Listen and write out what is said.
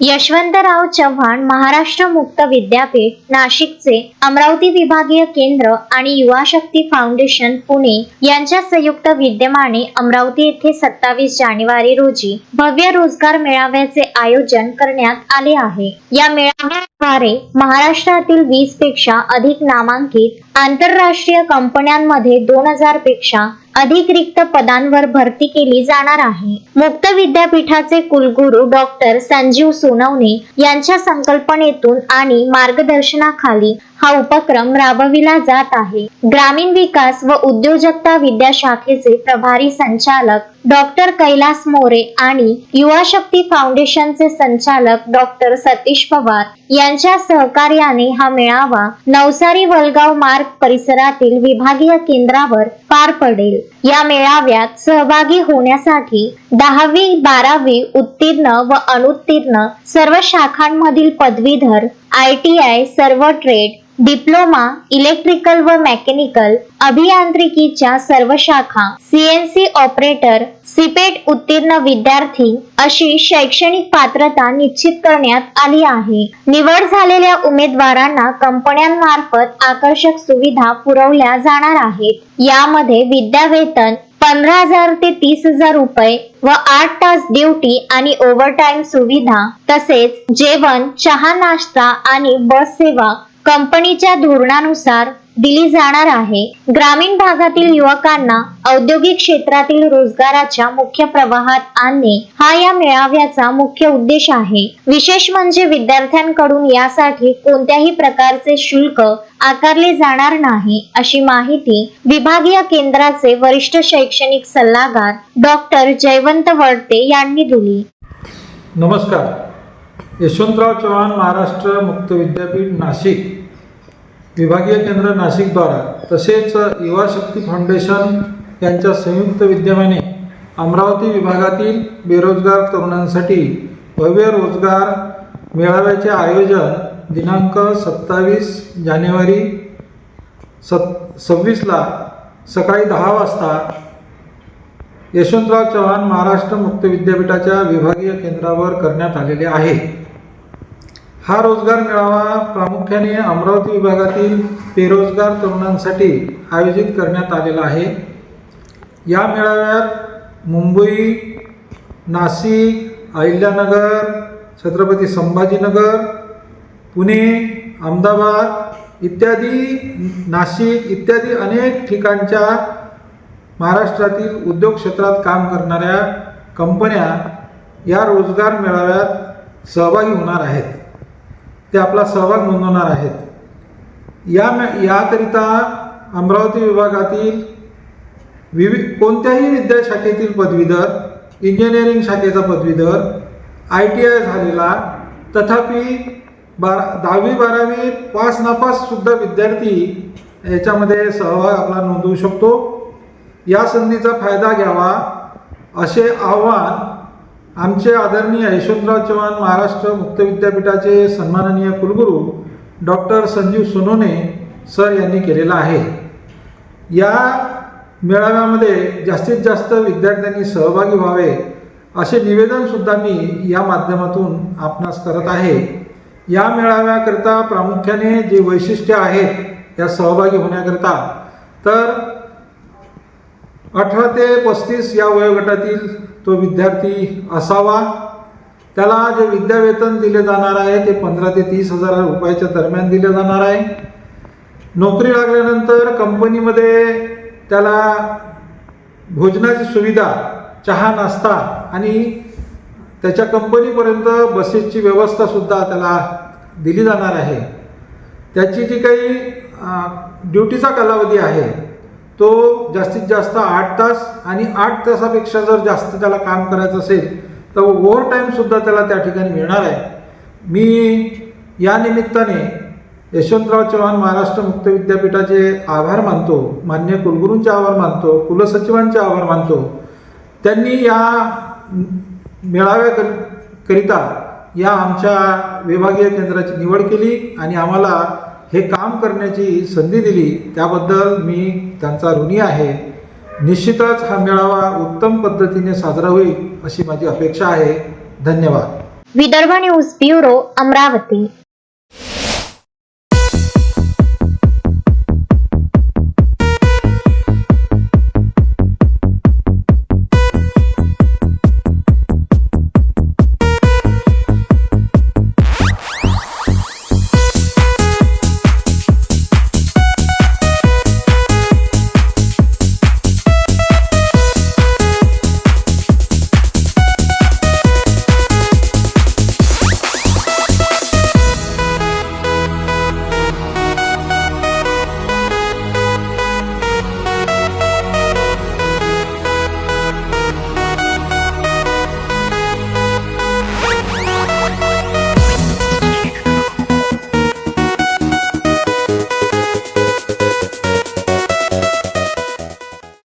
यशवंतराव चव्हाण महाराष्ट्र मुक्त विद्यापीठ नाशिकचे अमरावती विभागीय केंद्र आणि युवा शक्ती फाउंडेशन पुणे यांच्या संयुक्त विद्यमाने अमरावती येथे 27 जानेवारी रोजी भव्य रोजगार मेळाव्याचे आयोजन करण्यात आले आहे। या मेळाव्याद्वारे महाराष्ट्रातील 20 पेक्षा अधिक नामांकित आंतरराष्ट्रीय कंपन्यांमध्ये 2000 पेक्षा अधिक रिक्त पदांवर भरती केली जाणार आहे। मुक्त विद्यापीठाचे कुलगुरू डॉक्टर संजीव सोनवणे यांच्या संकल्पनेतून आणि मार्गदर्शनाखाली हा उपक्रम राबविला जात आहे। ग्रामीण विकास व उद्योजकता विद्याशाखेचे प्रभारी संचालक डॉक्टर कैलास मोरे आणि युवा शक्ती फाउंडेशनचे संचालक डॉक्टर सतीश पवार यांच्या सहकार्याने हा मेळावा नवसारी वलगाव मार्ग परिसरातील विभागीय केंद्रावर पार पडेल। या मेळाव्यात सहभागी होण्यासाठी 10वी 12वी उत्तीर्ण व अनुत्तीर्ण सर्व शाखांमधील पदवीधर, ITI सर्व ट्रेड, डिप्लोमा इलेक्ट्रिकल व मेकॅनिकल, अभियांत्रिकीच्या सर्व शाखा, CNC ऑपरेटर, CPET उत्तीर्ण विद्यार्थी अशी शैक्षणिक पात्रता निश्चित करण्यात आली आहे। निवड झालेल्या उमेदवारांना कंपन्यांमार्फत आकर्षक सुविधा पुरवल्या जाणार आहेत। यामध्ये विद्यावेतन 15,000 ते 30,000 रुपये व 8 तास ड्युटी आणि ओव्हरटाइम सुविधा तसेच जेवण, चहा, नाश्ता आणि बस सेवा कंपनीच्या धोरणानुसार दिली जाणार आहे। ग्रामीण भागातील युवकांना औद्योगिक क्षेत्रातील रोजगाराच्या मुख्य प्रवाहात आणणे हा या मेळाव्याचा मुख्य उद्देश आहे। विशेष म्हणजे विद्यार्थ्यांकडून यासाठी कोणत्याही प्रकारचे शुल्क आकारले जाणार नाही, अशी माहिती विभागीय केंद्राचे वरिष्ठ शैक्षणिक सल्लागार डॉक्टर जयवंत वळते यांनी दिली। नमस्कार। यशवंतराव चव्हाण महाराष्ट्र मुक्त विद्यापीठ नाशिक विभागीय केंद्र नाशिक द्वारा तसेच युवा शक्ती फाउंडेशन यांच्या संयुक्त विद्यमाने अमरावती विभागातील बेरोजगार तरुणांसाठी भव्य रोजगार मेळाव्याचे आयोजन दिनांक 27 जानेवारी 26ला सकाळी 10 वाजता यशवंतराव चव्हाण महाराष्ट्र मुक्त विद्यापीठाच्या विभागीय केंद्रावर करण्यात आलेले आहे। हा रोजगार मेळावा प्रामुख्याने अमरावती विभागातील बेरोजगार तरुणांसाठी आयोजित करण्यात आलेला आहे। या मेळाव्यात मुंबई, नाशिक, अहिल्यानगर, छत्रपती संभाजीनगर, पुणे, अहमदाबाद नाशिक इत्यादी अनेक ठिकाणच्या महाराष्ट्रातील उद्योग क्षेत्रात काम करणाऱ्या कंपन्या या रोजगार मेळाव्यात सहभागी होणार आहेत। ते आपला सहभाग नोंदवणार आहेत। याकरिता अमरावती विभागातील कोणत्याही विद्याशाखेतील पदवीधर, इंजिनिअरिंग शाखेचा पदवीधर, ITI झालेला तथापि 10वी 12वी पास नापास सुद्धा विद्यार्थी याच्यामध्ये सहभाग आपला नोंदवू शकतो। या संधीचा फायदा घ्यावा असे आवाहन आमचे आदरणीय यशवंतराव चव्हाण महाराष्ट्र मुक्त विद्यापीठाचे सन्माननीय कुलगुरू डॉक्टर संजीव सोनवणे सर यांनी केलेला आहे। या मेळाव्यामध्ये जास्तीत जास्त विद्यार्थ्यांनी सहभागी व्हावे असे निवेदन सुद्धा मी या माध्यमातून आपणास करत आहे। या मेळाव्याकरिता प्रामुख्याने जे वैशिष्ट्य आहेत या सहभागी होण्याकरिता तर 18 ते 35 या वयोगटातील तो विद्यार्थी असावा। त्याला जे विद्यावेतन दिले जाणार आहे ते 15 ते 30,000 रुपयाच्या दरम्यान दिले जाणार आहे। नोकरी लागल्यानंतर कंपनीमध्ये त्याला भोजनाची सुविधा, चहा, नाश्ता आणि त्याच्या कंपनीपर्यंत बसेसची व्यवस्था सुद्धा त्याला दिली जाणार आहे। त्याची जी काही ड्युटीचा कालावधी आहे तो जास्तीत जास्त 8 तास आणि 8 तासापेक्षा जर जास्त त्याला काम करायचं असेल तर ओव्हरटाईम सुद्धा त्याला त्या ठिकाणी मिळणार आहे। मी या निमित्ताने यशवंतराव चव्हाण महाराष्ट्र मुक्त विद्यापीठाचे आभार मानतो, मान्य कुलगुरूंचे आभार मानतो, कुलसचिवांचे आभार मानतो। त्यांनी या मेळाव्याकरिता या आमच्या विभागीय केंद्राची निवड केली आणि आम्हाला हे काम करण्याची संधी दिली, त्याबद्दल मी त्यांचा ऋणी आहे। निश्चितच हा मेळावा उत्तम पद्धतीने साजरा होईल अशी माझी अपेक्षा आहे। धन्यवाद। Vidarbha news bureau, Amravati.